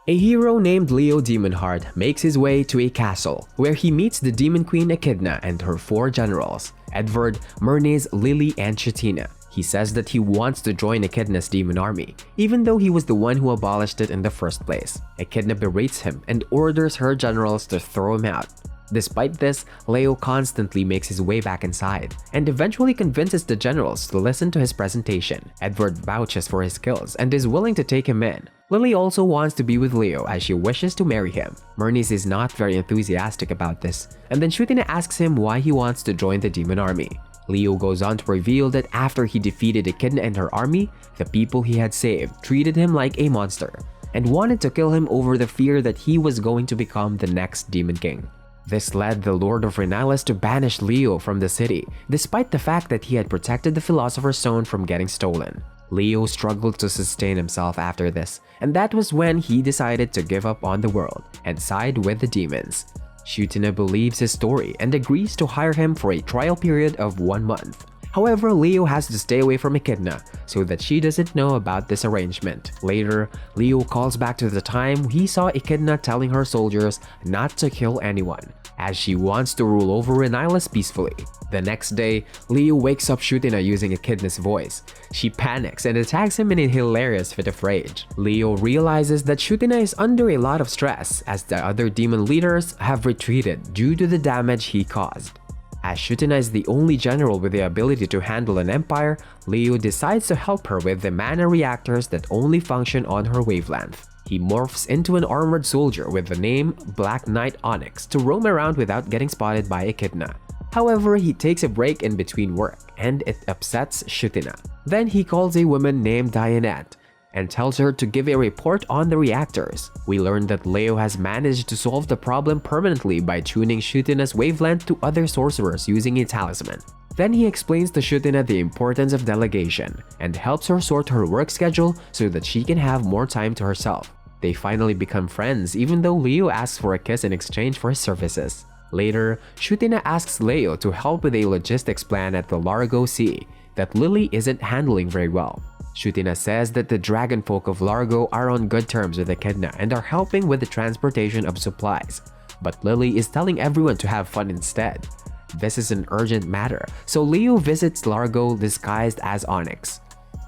A hero named Leo Demonheart makes his way to a castle where he meets the Demon Queen Echidna and her 4 generals, Edward, Myrnes, Lily, and Chatina. He says that he wants to join Echidna's demon army, even though he was the one who abolished it in the first place. Echidna berates him and orders her generals to throw him out. Despite this, Leo constantly makes his way back inside and eventually convinces the generals to listen to his presentation. Edward vouches for his skills and is willing to take him in. Lily also wants to be with Leo as she wishes to marry him. Myrnes is not very enthusiastic about this, and then Chatina asks him why he wants to join the demon army. Leo goes on to reveal that after he defeated Echidna and her army, the people he had saved treated him like a monster and wanted to kill him over the fear that he was going to become the next Demon King. This led the Lord of Rhinylus to banish Leo from the city, despite the fact that he had protected the Philosopher's Stone from getting stolen. Leo struggled to sustain himself after this, and that was when he decided to give up on the world and side with the demons. Chatina believes his story and agrees to hire him for a trial period of 1 month. However, Leo has to stay away from Echidna so that she doesn't know about this arrangement. Later, Leo calls back to the time he saw Echidna telling her soldiers not to kill anyone, as she wants to rule over Rhinylus peacefully. The next day, Leo wakes up Chatina using Echidna's voice. She panics and attacks him in a hilarious fit of rage. Leo realizes that Chatina is under a lot of stress as the other demon leaders have retreated due to the damage he caused. As Chatina is the only general with the ability to handle an empire, Leo decides to help her with the mana reactors that only function on her wavelength. He morphs into an armored soldier with the name Black Knight Onyx to roam around without getting spotted by Echidna. However, he takes a break in between work and it upsets Chatina. Then he calls a woman named Dianette and tells her to give a report on the reactors. We learn that Leo has managed to solve the problem permanently by tuning Chutina's wavelength to other sorcerers using a talisman. Then he explains to Chatina the importance of delegation and helps her sort her work schedule so that she can have more time to herself. They finally become friends even though Leo asks for a kiss in exchange for his services. Later, Chatina asks Leo to help with a logistics plan at the Largo Sea that Lily isn't handling very well. Chatina says that the dragon folk of Largo are on good terms with Echidna and are helping with the transportation of supplies, but Lily is telling everyone to have fun instead. This is an urgent matter, so Leo visits Largo disguised as Onyx.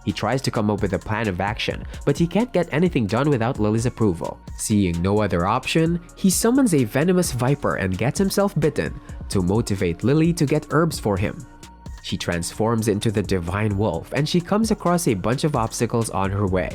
He tries to come up with a plan of action, but he can't get anything done without Lily's approval. Seeing no other option, he summons a venomous viper and gets himself bitten to motivate Lily to get herbs for him. She transforms into the Divine Wolf and she comes across a bunch of obstacles on her way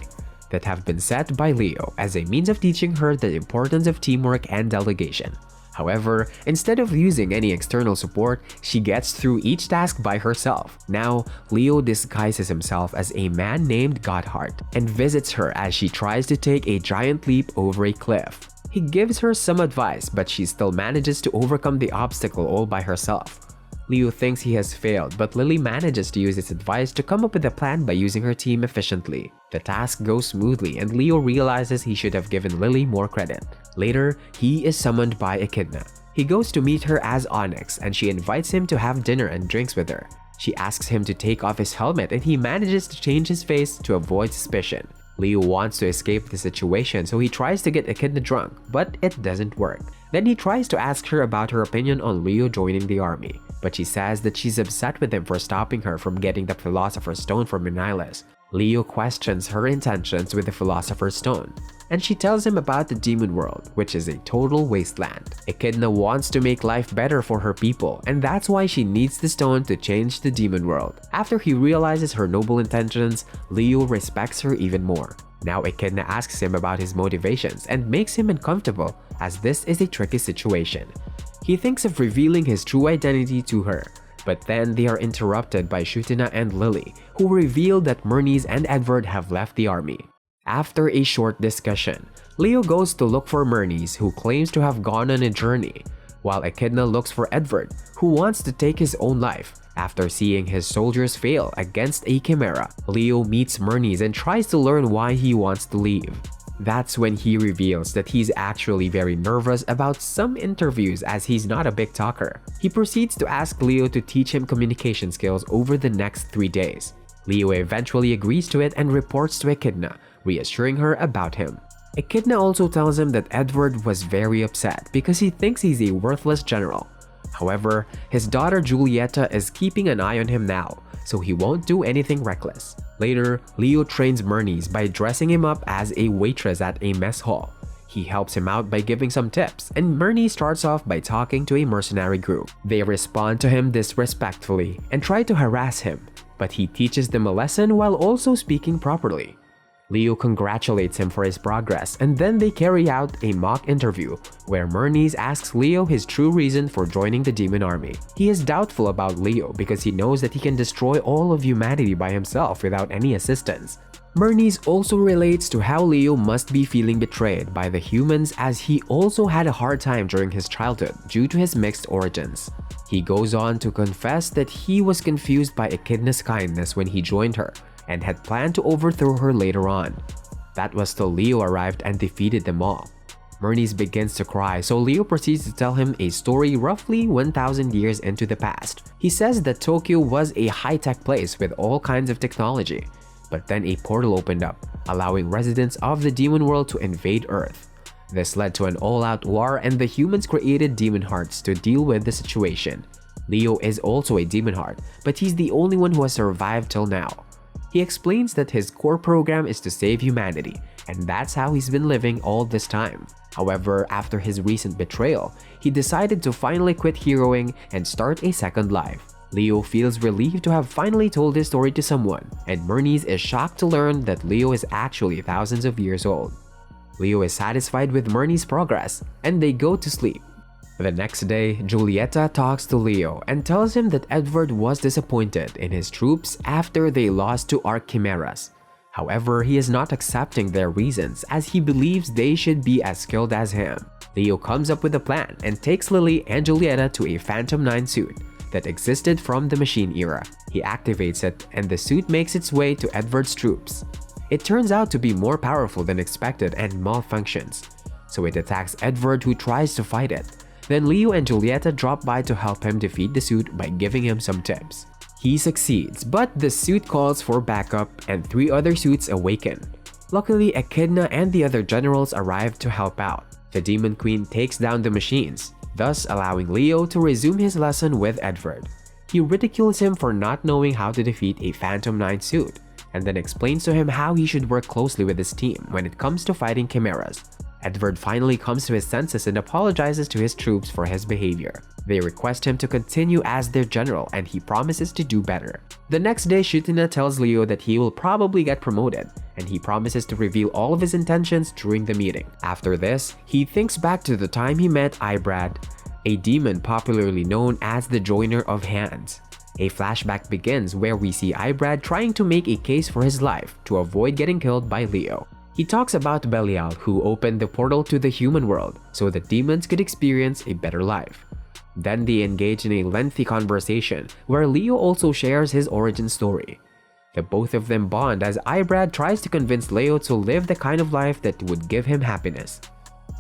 that have been set by Leo as a means of teaching her the importance of teamwork and delegation. However, instead of using any external support, she gets through each task by herself. Now, Leo disguises himself as a man named Godheart and visits her as she tries to take a giant leap over a cliff. He gives her some advice, but she still manages to overcome the obstacle all by herself. Leo thinks he has failed, but Lily manages to use his advice to come up with a plan by using her team efficiently. The task goes smoothly and Leo realizes he should have given Lily more credit. Later, he is summoned by Echidna. He goes to meet her as Onyx and she invites him to have dinner and drinks with her. She asks him to take off his helmet and he manages to change his face to avoid suspicion. Leo wants to escape the situation, so he tries to get Echidna drunk, but it doesn't work. Then he tries to ask her about her opinion on Leo joining the army, but she says that she's upset with him for stopping her from getting the Philosopher's Stone from Rhinylus. Leo questions her intentions with the Philosopher's Stone, and she tells him about the demon world, which is a total wasteland. Echidna wants to make life better for her people, and that's why she needs the stone to change the demon world. After he realizes her noble intentions, Leo respects her even more. Now Echidna asks him about his motivations and makes him uncomfortable as this is a tricky situation. He thinks of revealing his true identity to her, but then they are interrupted by Chatina and Lily, who reveal that Myrnes and Edward have left the army. After a short discussion, Leo goes to look for Myrnes, who claims to have gone on a journey, while Echidna looks for Edward, who wants to take his own life. After seeing his soldiers fail against a chimera, Leo meets Myrnes and tries to learn why he wants to leave. That's when he reveals that he's actually very nervous about some interviews as he's not a big talker. He proceeds to ask Leo to teach him communication skills over the next 3 days. Leo eventually agrees to it and reports to Echidna, reassuring her about him. Echidna also tells him that Edward was very upset because he thinks he's a worthless general. However, his daughter Julieta is keeping an eye on him now, so he won't do anything reckless. Later, Leo trains Myrnies by dressing him up as a waitress at a mess hall. He helps him out by giving some tips, and Myrnie starts off by talking to a mercenary group. They respond to him disrespectfully and try to harass him, but he teaches them a lesson while also speaking properly. Leo congratulates him for his progress, and then they carry out a mock interview where Myrnies asks Leo his true reason for joining the demon army. He is doubtful about Leo because he knows that he can destroy all of humanity by himself without any assistance. Myrnies also relates to how Leo must be feeling betrayed by the humans as he also had a hard time during his childhood due to his mixed origins. He goes on to confess that he was confused by Echidna's kindness when he joined her, and had planned to overthrow her later on. That was till Leo arrived and defeated them all. Myrnies begins to cry, so Leo proceeds to tell him a story roughly 1,000 years into the past. He says that Tokyo was a high-tech place with all kinds of technology, but then a portal opened up, allowing residents of the demon world to invade Earth. This led to an all-out war, and the humans created demon hearts to deal with the situation. Leo is also a demon heart, but he's the only one who has survived till now. He explains that his core program is to save humanity, and that's how he's been living all this time. However, after his recent betrayal, he decided to finally quit heroing and start a second life. Leo feels relieved to have finally told his story to someone, and Myrnies is shocked to learn that Leo is actually thousands of years old. Leo is satisfied with Myrnies' progress, and they go to sleep. The next day, Julieta talks to Leo and tells him that Edward was disappointed in his troops after they lost to Archimeras. However, he is not accepting their reasons as he believes they should be as skilled as him. Leo comes up with a plan and takes Lily and Julieta to a Phantom 9 suit that existed from the machine era. He activates it and the suit makes its way to Edward's troops. It turns out to be more powerful than expected and malfunctions, so it attacks Edward, who tries to fight it. Then Leo and Julieta drop by to help him defeat the suit by giving him some tips. He succeeds, but the suit calls for backup and 3 other suits awaken. Luckily, Echidna and the other generals arrive to help out. The Demon Queen takes down the machines, thus allowing Leo to resume his lesson with Edward. He ridicules him for not knowing how to defeat a Phantom 9 suit, and then explains to him how he should work closely with his team when it comes to fighting chimeras. Edward finally comes to his senses and apologizes to his troops for his behavior. They request him to continue as their general, and he promises to do better. The next day, Shutina tells Leo that he will probably get promoted, and he promises to reveal all of his intentions during the meeting. After this, he thinks back to the time he met Ibrad, a demon popularly known as the Joiner of Hands. A flashback begins where we see Ibrad trying to make a case for his life to avoid getting killed by Leo. He talks about Belial, who opened the portal to the human world so that demons could experience a better life. Then they engage in a lengthy conversation where Leo also shares his origin story. The both of them bond as Ibrad tries to convince Leo to live the kind of life that would give him happiness.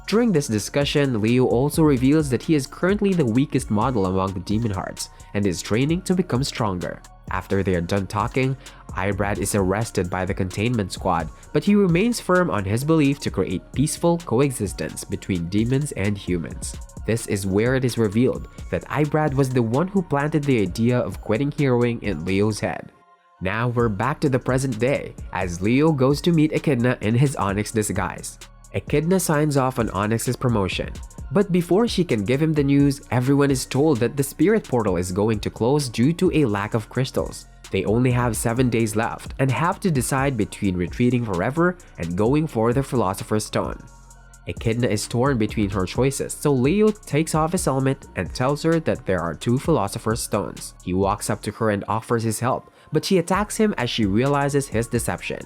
During this discussion, Leo also reveals that he is currently the weakest model among the demon hearts and is training to become stronger. After they are done talking, Ibrad is arrested by the containment squad, but he remains firm on his belief to create peaceful coexistence between demons and humans. This is where it is revealed that Ibrad was the one who planted the idea of quitting heroing in Leo's head. Now we're back to the present day, as Leo goes to meet Echidna in his Onyx disguise. Echidna signs off on Onyx's promotion, but before she can give him the news, everyone is told that the spirit portal is going to close due to a lack of crystals. They only have 7 days left and have to decide between retreating forever and going for the Philosopher's Stone. Echidna is torn between her choices, so Leo takes off his helmet and tells her that there are 2 Philosopher's Stones. He walks up to her and offers his help, but she attacks him as she realizes his deception.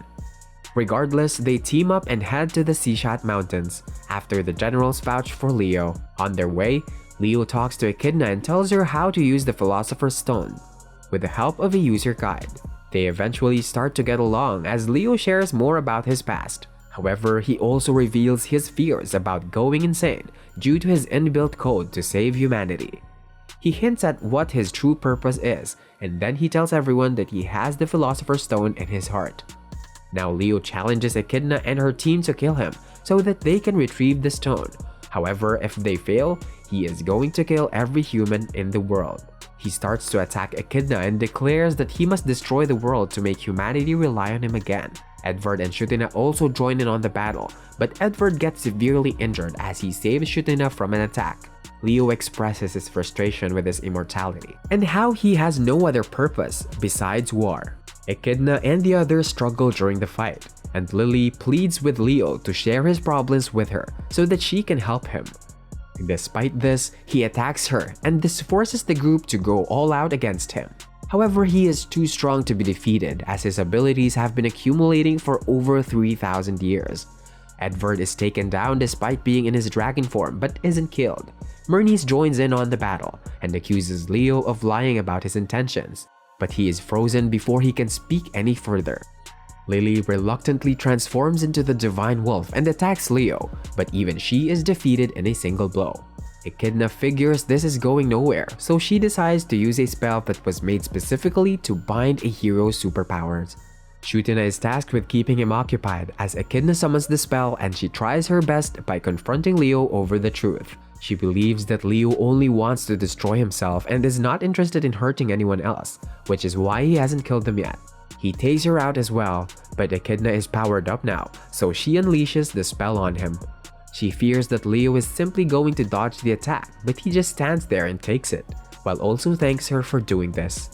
Regardless, they team up and head to the Seashat Mountains after the generals vouch for Leo. On their way, Leo talks to Echidna and tells her how to use the Philosopher's Stone with the help of a user guide. They eventually start to get along as Leo shares more about his past. However, he also reveals his fears about going insane due to his inbuilt code to save humanity. He hints at what his true purpose is, and then he tells everyone that he has the Philosopher's Stone in his heart. Now Leo challenges Echidna and her team to kill him so that they can retrieve the stone. However, if they fail, he is going to kill every human in the world. He starts to attack Echidna and declares that he must destroy the world to make humanity rely on him again. Edward and Shutina also join in on the battle, but Edward gets severely injured as he saves Shutina from an attack. Leo expresses his frustration with his immortality and how he has no other purpose besides war. Echidna and the others struggle during the fight, and Lily pleads with Leo to share his problems with her so that she can help him. Despite this, he attacks her, and this forces the group to go all out against him. However, he is too strong to be defeated as his abilities have been accumulating for over 3,000 years. Edward is taken down despite being in his dragon form but isn't killed. Myrnis joins in on the battle and accuses Leo of lying about his intentions, but he is frozen before he can speak any further. Lily reluctantly transforms into the Divine Wolf and attacks Leo, but even she is defeated in a single blow. Echidna figures this is going nowhere, so she decides to use a spell that was made specifically to bind a hero's superpowers. Shutina is tasked with keeping him occupied as Echidna summons the spell, and she tries her best by confronting Leo over the truth. She believes that Leo only wants to destroy himself and is not interested in hurting anyone else, which is why he hasn't killed them yet. He takes her out as well, but Echidna is powered up now, so she unleashes the spell on him. She fears that Leo is simply going to dodge the attack, but he just stands there and takes it, while also thanks her for doing this.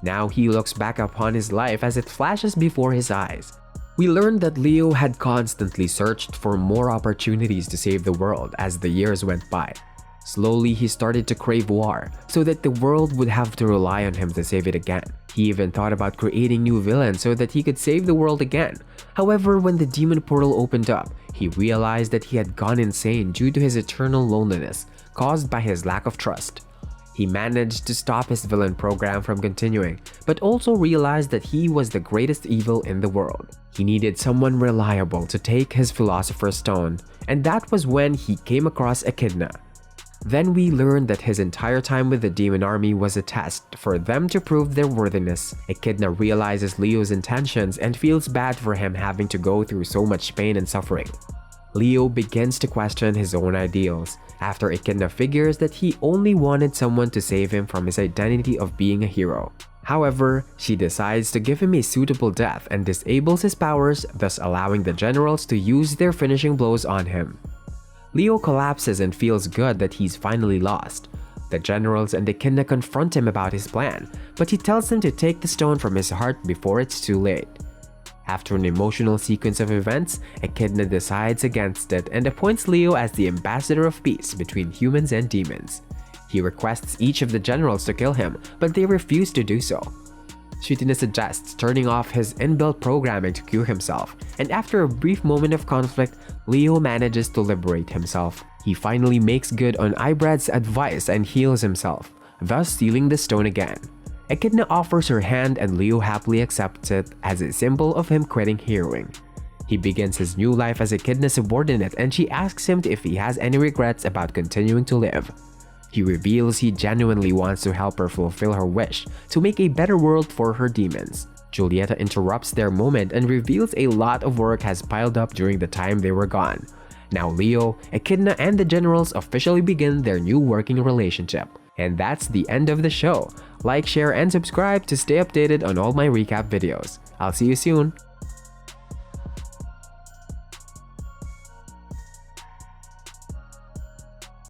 Now he looks back upon his life as it flashes before his eyes. We learn that Leo had constantly searched for more opportunities to save the world as the years went by. Slowly, he started to crave war, so that the world would have to rely on him to save it again. He even thought about creating new villains so that he could save the world again. However, when the demon portal opened up, he realized that he had gone insane due to his eternal loneliness, caused by his lack of trust. He managed to stop his villain program from continuing, but also realized that he was the greatest evil in the world. He needed someone reliable to take his Philosopher's Stone, and that was when he came across Echidna. Then we learned that his entire time with the demon army was a test for them to prove their worthiness. Echidna realizes Leo's intentions and feels bad for him having to go through so much pain and suffering. Leo begins to question his own ideals after Echidna figures that he only wanted someone to save him from his identity of being a hero. However, she decides to give him a suitable death and disables his powers, thus allowing the generals to use their finishing blows on him. Leo collapses and feels good that he's finally lost. The generals and Echidna confront him about his plan, but he tells them to take the stone from his heart before it's too late. After an emotional sequence of events, Echidna decides against it and appoints Leo as the ambassador of peace between humans and demons. He requests each of the generals to kill him, but they refuse to do so. Shutina suggests turning off his inbuilt programming to cure himself, and after a brief moment of conflict, Leo manages to liberate himself. He finally makes good on Ibrad's advice and heals himself, thus stealing the stone again. Echidna offers her hand and Leo happily accepts it as a symbol of him quitting heroing. He begins his new life as Echidna's subordinate, and she asks him if he has any regrets about continuing to live. He reveals he genuinely wants to help her fulfill her wish to make a better world for her demons. Julieta interrupts their moment and reveals a lot of work has piled up during the time they were gone. Now Leo, Echidna, and the generals officially begin their new working relationship. And that's the end of the show. Like, share, and subscribe to stay updated on all my recap videos. I'll see you soon.